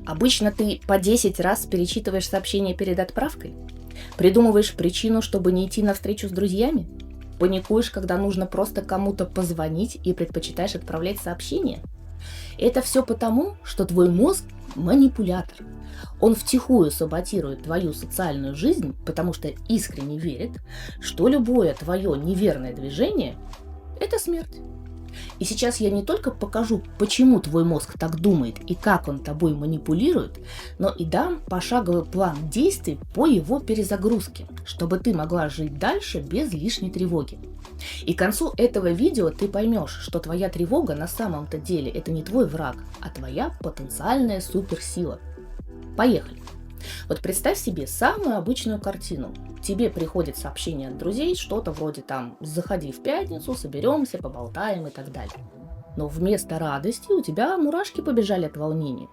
Обычно ты по 10 раз перечитываешь сообщение перед отправкой? Придумываешь причину, чтобы не идти на встречу с друзьями? Паникуешь, когда нужно просто кому-то позвонить и предпочитаешь отправлять сообщение? Это все потому, что твой мозг – манипулятор. Он втихую саботирует твою социальную жизнь, потому что искренне верит, что любое твое неверное движение – это смерть. И сейчас я не только покажу, почему твой мозг так думает и как он тобой манипулирует, но и дам пошаговый план действий по его перезагрузке, чтобы ты могла жить дальше без лишней тревоги. И к концу этого видео ты поймешь, что твоя тревога на самом-то деле это не твой враг, а твоя потенциальная суперсила. Поехали! Вот представь себе самую обычную картину. Тебе приходит сообщение от друзей, что-то вроде там «заходи в пятницу, соберемся, поболтаем» и так далее. Но вместо радости у тебя мурашки побежали от волнения.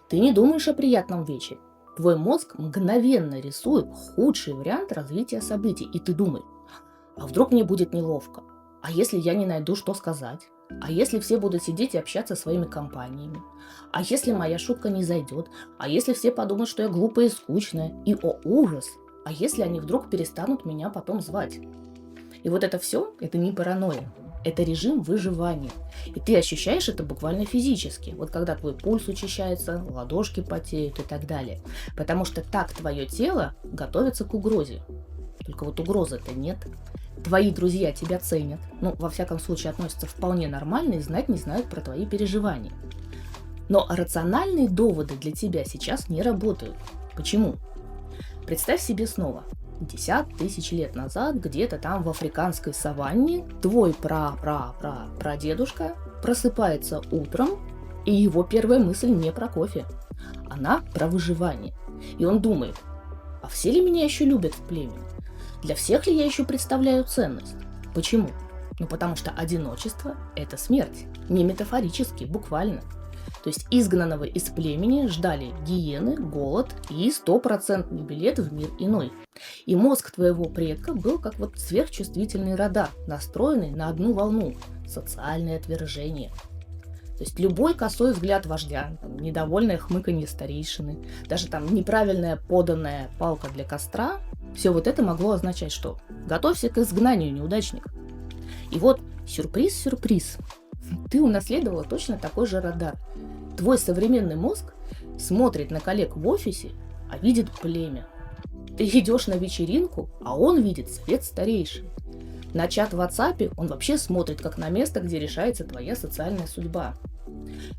Ты не думаешь о приятном вечере. Твой мозг мгновенно рисует худший вариант развития событий, и ты думаешь: а вдруг мне будет неловко? А если я не найду, что сказать? А если все будут сидеть и общаться своими компаниями? А если моя шутка не зайдет? А если все подумают, что я глупая и скучная? И, о ужас! А если они вдруг перестанут меня потом звать? И вот это все, это не паранойя. Это режим выживания. И ты ощущаешь это буквально физически. Вот когда твой пульс учащается, ладошки потеют и так далее. Потому что так твое тело готовится к угрозе. Только вот угрозы-то нет. Твои друзья тебя ценят, во всяком случае, относятся вполне нормально и знать не знают про твои переживания. Но рациональные доводы для тебя сейчас не работают. Почему? Представь себе снова. 50 тысяч лет назад, где-то там в африканской саванне, твой прадедушка просыпается утром, и его первая мысль не про кофе. Она про выживание. И он думает: а все ли меня еще любят в племени? Для всех ли я еще представляю ценность? Почему? Потому что одиночество – это смерть. Не метафорически, буквально. То есть изгнанного из племени ждали гиены, голод и 100% билет в мир иной. И мозг твоего предка был как вот сверхчувствительный радар, настроенный на одну волну – социальное отвержение. То есть любой косой взгляд вождя, недовольное хмыканье старейшины, даже там неправильная поданная палка для костра – все вот это могло означать, что готовься к изгнанию, неудачник. И вот сюрприз, ты унаследовала точно такой же радар. Твой современный мозг смотрит на коллег в офисе, а видит племя. Ты идешь на вечеринку, а он видит совет старейшин. На чат в WhatsApp он вообще смотрит как на место, где решается твоя социальная судьба.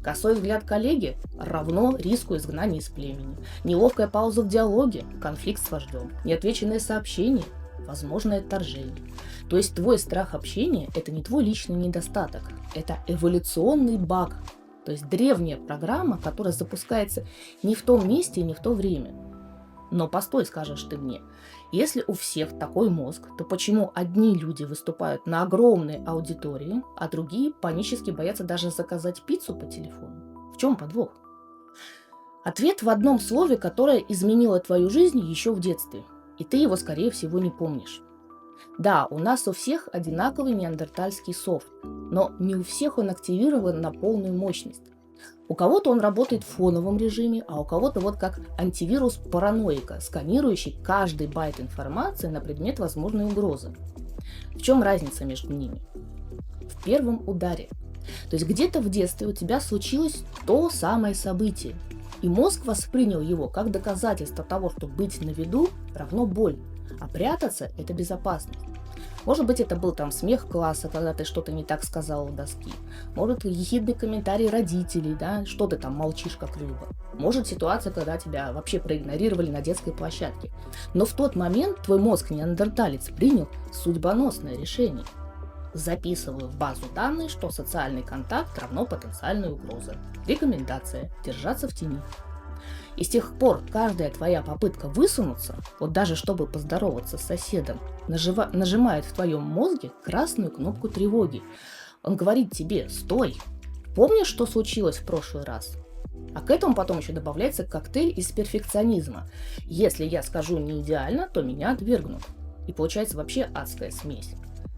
Косой взгляд коллеги равно риску изгнания из племени. Неловкая пауза в диалоге – конфликт с вождем. Неотвеченное сообщение – возможное отторжение. То есть твой страх общения – это не твой личный недостаток, это эволюционный баг. То есть древняя программа, которая запускается не в том месте и не в то время. Но постой, скажешь ты мне, если у всех такой мозг, то почему одни люди выступают на огромной аудитории, а другие панически боятся даже заказать пиццу по телефону? В чем подвох? Ответ в одном слове, которое изменило твою жизнь еще в детстве, и ты его, скорее всего, не помнишь. Да, у нас у всех одинаковый неандертальский софт, но не у всех он активирован на полную мощность. У кого-то он работает в фоновом режиме, а у кого-то вот как антивирус параноика, сканирующий каждый байт информации на предмет возможной угрозы. В чем разница между ними? В первом ударе. То есть где-то в детстве у тебя случилось то самое событие, и мозг воспринял его как доказательство того, что быть на виду равно боль, а прятаться – это безопасность. Может быть, это был там смех класса, когда ты что-то не так сказал в доске. Может, ехидный комментарий родителей, да, что ты там молчишь как рыба. Может, ситуация, когда тебя вообще проигнорировали на детской площадке. Но в тот момент твой мозг неандерталец принял судьбоносное решение. Записываю в базу данных, что социальный контакт равно потенциальной угрозе. Рекомендация – держаться в тени. И с тех пор каждая твоя попытка высунуться, вот даже чтобы поздороваться с соседом, нажимает в твоем мозге красную кнопку тревоги. Он говорит тебе: стой, помнишь, что случилось в прошлый раз? А к этому потом еще добавляется коктейль из перфекционизма. Если я скажу не идеально, то меня отвергнут. И получается вообще адская смесь.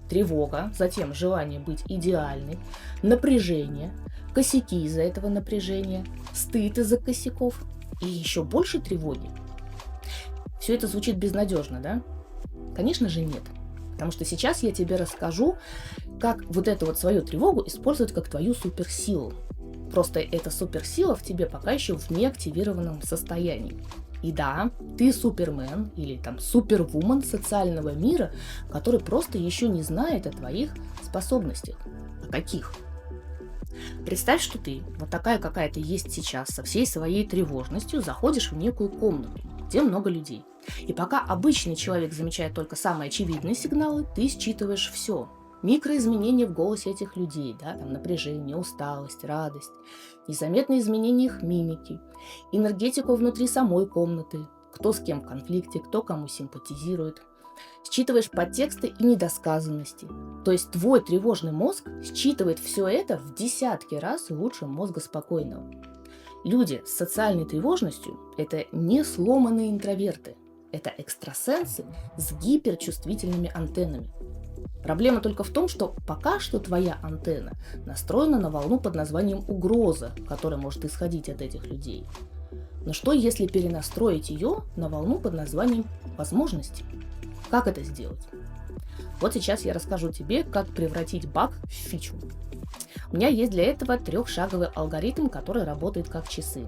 Тревога, затем желание быть идеальной, напряжение, косяки из-за этого напряжения, стыд из-за косяков и еще больше тревоги. Все это звучит безнадежно, да? Конечно же нет. Потому что сейчас я тебе расскажу, как вот эту вот свою тревогу использовать как твою суперсилу. Просто эта суперсила в тебе пока еще в неактивированном состоянии. И да, ты супермен или там супервумен социального мира, который просто еще не знает о твоих способностях. А каких? Представь, что ты, вот такая, какая ты есть сейчас, со всей своей тревожностью, заходишь в некую комнату, где много людей. И пока обычный человек замечает только самые очевидные сигналы, ты считываешь все. Микроизменения в голосе этих людей, да, там напряжение, усталость, радость, незаметные изменения их мимики, энергетику внутри самой комнаты, кто с кем в конфликте, кто кому симпатизирует. Считываешь подтексты и недосказанности. То есть твой тревожный мозг считывает все это в десятки раз лучше мозга спокойного. Люди с социальной тревожностью – это не сломанные интроверты. Это экстрасенсы с гиперчувствительными антеннами. Проблема только в том, что пока что твоя антенна настроена на волну под названием угроза, которая может исходить от этих людей. Но что, если перенастроить ее на волну под названием возможности? Как это сделать? Вот сейчас я расскажу тебе, как превратить баг в фичу. У меня есть для этого трехшаговый алгоритм, который работает как часы.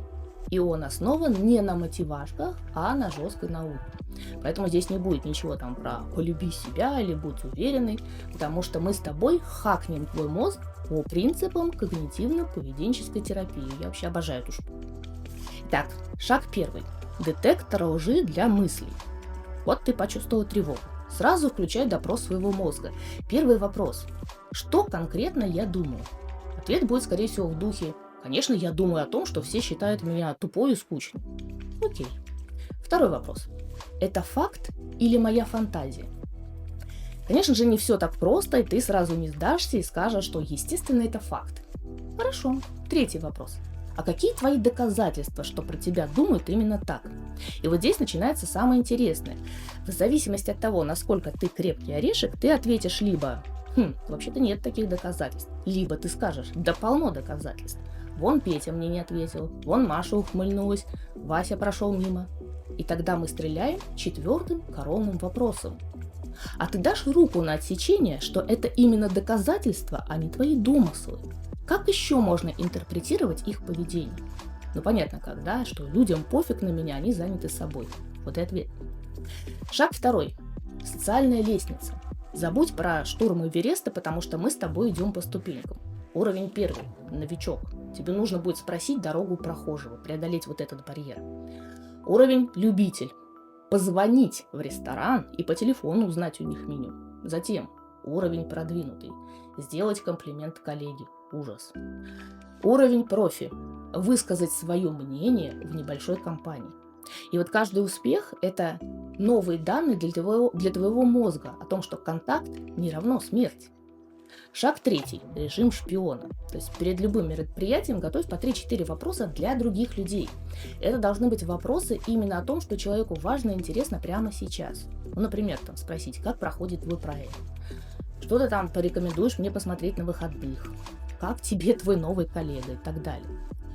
И он основан не на мотивашках, а на жесткой науке. Поэтому здесь не будет ничего там про «полюби себя» или «будь уверенной», потому что мы с тобой хакнем твой мозг по принципам когнитивно-поведенческой терапии. Я вообще обожаю эту штуку. Итак, шаг первый. Детектор лжи для мыслей. Вот ты почувствовал тревогу. Сразу включай допрос своего мозга. Первый вопрос. Что конкретно я думаю? Ответ будет, скорее всего, в духе: конечно, я думаю о том, что все считают меня тупой и скучной. Окей. Второй вопрос. Это факт или моя фантазия? Конечно же, не все так просто, и ты сразу не сдашься и скажешь, что, естественно, это факт. Хорошо. Третий вопрос. А какие твои доказательства, что про тебя думают именно так? И вот здесь начинается самое интересное. В зависимости от того, насколько ты крепкий орешек, ты ответишь либо вообще-то нет таких доказательств, либо ты скажешь: да полно доказательств. Вон Петя мне не ответил, вон Маша ухмыльнулась, Вася прошел мимо. И тогда мы стреляем четвертым коронным вопросом. А ты дашь руку на отсечение, что это именно доказательства, а не твои домыслы? Как еще можно интерпретировать их поведение? Ну понятно как, да, что людям пофиг на меня, они заняты собой. Вот и ответ. Шаг второй. Социальная лестница. Забудь про штурм Эвереста, потому что мы с тобой идем по ступенькам. Уровень первый. Новичок. Тебе нужно будет спросить дорогу прохожего, преодолеть вот этот барьер. Уровень любитель. Позвонить в ресторан и по телефону узнать у них меню. Затем уровень продвинутый. Сделать комплимент коллеге. Ужас. Уровень профи. Высказать свое мнение в небольшой компании. И вот каждый успех – это новые данные для твоего мозга о том, что контакт не равно смерть. Шаг третий. Режим шпиона. То есть перед любым мероприятием готовь по 3-4 вопроса для других людей. Это должны быть вопросы именно о том, что человеку важно и интересно прямо сейчас. Ну, например, там, спросить, как проходит твой проект. Что ты там порекомендуешь мне посмотреть на выходных? Как тебе твой новый коллега и так далее.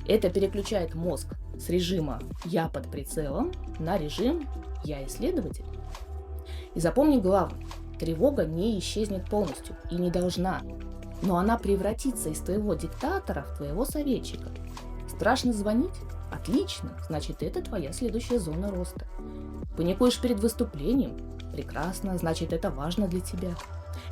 Это переключает мозг с режима «я под прицелом» на режим «я исследователь». И запомни главное. Тревога не исчезнет полностью и не должна, но она превратится из твоего диктатора в твоего советчика. Страшно звонить? Отлично, значит, это твоя следующая зона роста. Паникуешь перед выступлением? Прекрасно, значит, это важно для тебя.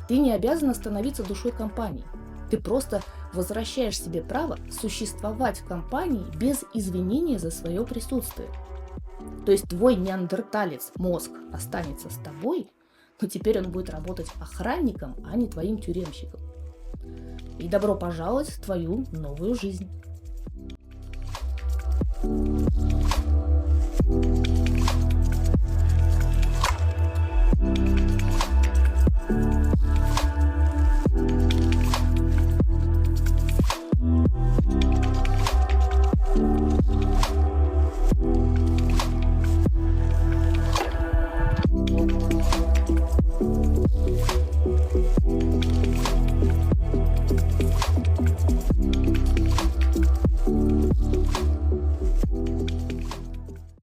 Ты не обязана становиться душой компании. Ты просто возвращаешь себе право существовать в компании без извинения за свое присутствие. То есть твой неандерталец мозг останется с тобой, но теперь он будет работать охранником, а не твоим тюремщиком. И добро пожаловать в твою новую жизнь.